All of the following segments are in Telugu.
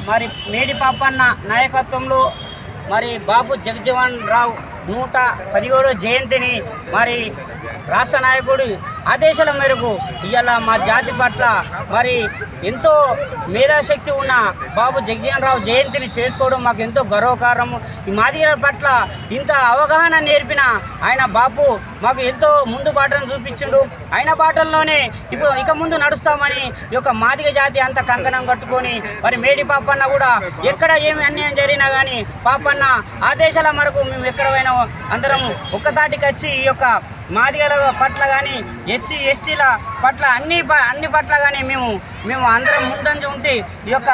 మరి మేడి పాపన్న నాయకత్వంలో మరి బాబు జగజ్జీవన్ రావు 117వ జయంతిని మరి రాష్ట్ర నాయకుడు ఆదేశాల మేరకు ఇవాళ మా జాతి పట్ల మరి ఎంతో మేధాశక్తి ఉన్న బాబు జగజ్జీవన్ రావు జయంతిని చేసుకోవడం మాకు ఎంతో గర్వకారణము. ఈ మాదిగల పట్ల ఇంత అవగాహన నేర్పిన ఆయన బాపు మాకు ఎంతో ముందు బాటను చూపించిండు. ఆయన బాటల్లోనే ఇక ముందు నడుస్తామని ఈ యొక్క మాదిగ జాతి అంత కంకణం కట్టుకొని మరి మేడి పాపన్న కూడా ఎక్కడ ఏమి అన్యాయం జరిగినా కానీ పాపన్న ఆదేశాల మేరకు మేము ఎక్కడ పోయినా అందరం ఒక్కతాటికి వచ్చి ఈ యొక్క మాదిగల పట్ల కానీ ఎస్సీ ఎస్టీల పట్ల అన్ని పట్ల కానీ మేము అందరం ముందంజ ఉంటే ఈ యొక్క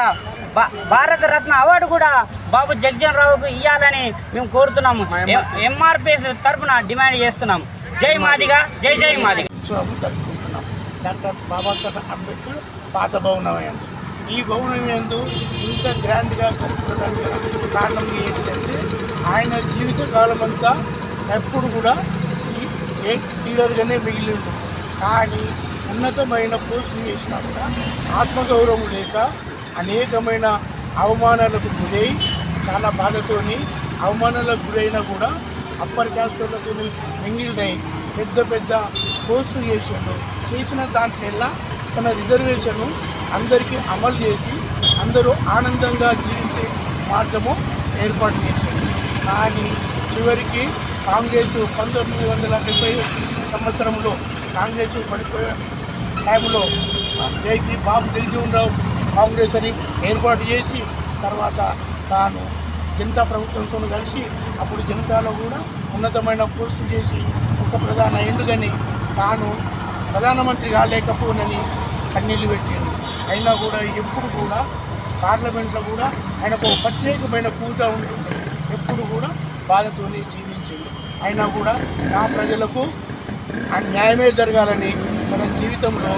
భారత రత్న అవార్డు కూడా బాబు జగజ్జీవన్ రావుకు ఇవ్వాలని మేము కోరుతున్నాము. ఎంఆర్పిఎస్ తరఫున డిమాండ్ చేస్తున్నాం. జై మాదిగ, జై జై మాదిగ. డాక్టర్ బాబాసాహెబ్ అంబేద్కర్ పాత భవనం అండి. ఈ భవనం ఎందు ఇంత గ్రాండ్గా కట్టుకోవడానికి కారణం ఏంటంటే ఆయన జీవితకాలం అంతా ఎప్పుడు కూడా లీడర్గానే మిగిలి ఉంటుంది. కానీ ఉన్నతమైన పోస్టులు చేసినా కూడా ఆత్మగౌరవం లేక అనేకమైన అవమానాలకు గురై చాలా బాధతోని అవమానాలకు గురైనా కూడా అప్పర్ క్యాస్ట్లతో మింగిలినై పెద్ద పోస్టులు చేసిన దాంట్లో తన రిజర్వేషన్ అందరికీ అమలు చేసి అందరూ ఆనందంగా జీవించే మార్గము ఏర్పాటు చేశారు. కానీ చివరికి కాంగ్రెస్ 1970 సంవత్సరంలో కాంగ్రెస్ పడిపోయే టైంలో బాబు జగజ్జీవన్ రావు కాంగ్రెస్ అని ఏర్పాటు చేసి తర్వాత తాను జనతా ప్రభుత్వంతో కలిసి అప్పుడు జనతాలో కూడా ఉన్నతమైన పోస్టులు చేసి ఒక ప్రధాన ఎండుగని తాను ప్రధానమంత్రి కాలేకపోనని కన్నీళ్ళు పెట్టింది. అయినా కూడా ఎప్పుడు కూడా పార్లమెంట్లో కూడా ఆయనకు ప్రత్యేకమైన పూజ ఉంటుంది. ఎప్పుడు కూడా బాధతోనే జీవించింది. అయినా కూడా నా ప్రజలకు న్యాయమే జరగాలని మన జీవితంలో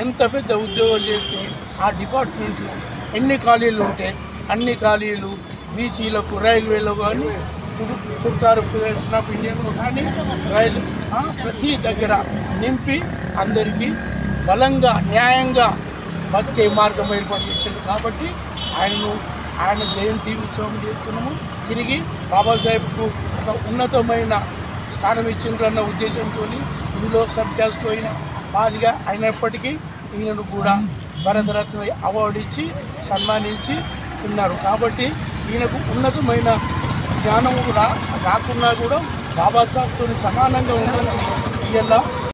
ఎంత పెద్ద ఉద్యోగాలు చేస్తే ఆ డిపార్ట్మెంట్లో ఎన్ని ఖాళీలు ఉంటే అన్ని ఖాళీలు బీసీలకు రైల్వేలో కానీ కుర్తారు ఆఫ్ ఇండియాలో కానీ రైలు ప్రతి దగ్గర నింపి అందరికీ బలంగా న్యాయంగా బతికే మార్గం ఏర్పాటు చేసింది. కాబట్టి ఆయన జయంతి ఉత్సవం చేస్తున్నాము. తిరిగి బాబాసాహెబ్కు ఒక ఉన్నతమైన స్థానం ఇచ్చిండ్రన్న ఉద్దేశంతో ఇందులో సబ్ క్యాస్ట్ అయిన మాదిగా అయినప్పటికీ ఈయనను కూడా భారతరత్న అవార్డు ఇచ్చి సన్మానించి ఉన్నారు. కాబట్టి ఈయనకు ఉన్నతమైన జ్ఞానం రాకున్నా కూడా బాబాసాహెబ్తో సమానంగా ఉండాలని ఇలా